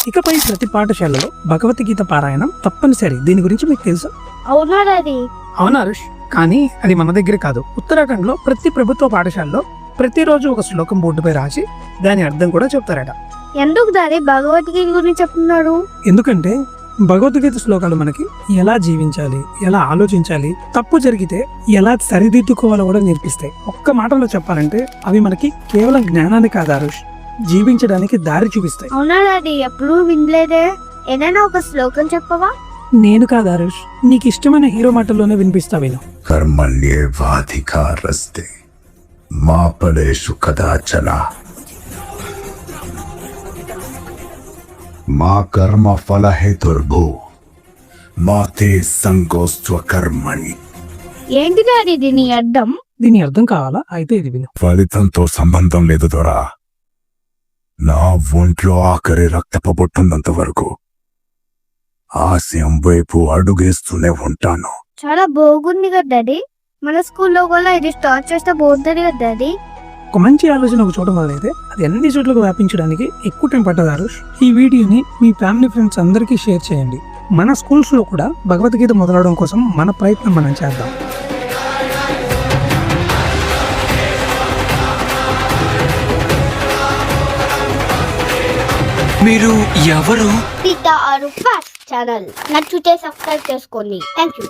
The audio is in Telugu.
ఇకపై ప్రతి పాఠశాలలో భగవద్గీత పారాయణం తప్పనిసరి. దీని గురించి మీకు తెలుసా? అవునా డాడీ? అవునా హరీష్, కానీ అది మన దగ్గర కాదు. ఉత్తరాఖండ్ లో ప్రతి ప్రభుత్వ పాఠశాలలో ప్రతిరోజు ఒక శ్లోకం బోర్డుపై రాసి దాని అర్థం కూడా చెప్తారట. ఎందుకు డాడీ భగవద్గీత గురించి చెప్తున్నాడు? ఎందుకంటే భగవద్గీత శ్లోకాలు మనకి ఎలా జీవించాలి, ఎలా ఆలోచించాలి, తప్పు జరిగితే ఎలా సరిదిద్దుకోవాలో కూడా నేర్పిస్తాయి. ఒక్క మాటలో చెప్పాలంటే అవి మనకి కేవలం జ్ఞానాన్ని కాదు హరీష్, జీవించడానికి దారి చూపిస్తాయి. అవునా డాడీ? ఎప్పుడు వినలేదే. ఏదైనా ఒక శ్లోకం చెప్పవా? నేను కాదు హరీష్, నీకు ఇష్టమైన హీరో మాటల్లోనే వినిపిస్తా విను. కర్మణ్యేవాధికారస్తే మా ఫలేషు కదాచన మా కర్మ ఫల హేతుర్భూ మా తే సంగోస్త్వ కర్మణి. ఏంటి డాడీ దీని అర్థం? దీని అర్థం కావాలా? అయితే ఇది విను. ఫలితంతో సంబంధం లేదు దొరా. నా ఒంట్లో ఆఖరి రక్తపు బొట్టున్నంత వరకు ఆశయం వైపు అడుగేస్తూనే ఉంటాను. చాలా బాగుంది కదా డాడీ. మన స్కూల్లో కూడా ఇది స్టార్ట్ చేస్తే బాగుంటుంది కదా డాడీ. ఒక మంచి ఆలోచన ఒక చోట మొదలైతే అది అన్ని చోట్లకు వ్యాపించడానికి ఎక్కువ టైం పట్టదు హరీష్. ఈ వీడియోని మీ ఫ్యామిలీ ఫ్రెండ్స్ అందరికీ షేర్ చేయండి. మన స్కూల్స్ లో కూడా భగవద్గీత మొదలవడం కోసం మన ప్రయత్నం మనం చేద్దాం. మీరు ఎవరు? ఛానల్ నచ్చితే సబ్స్క్రైబ్ చేసుకోండి. Thank you.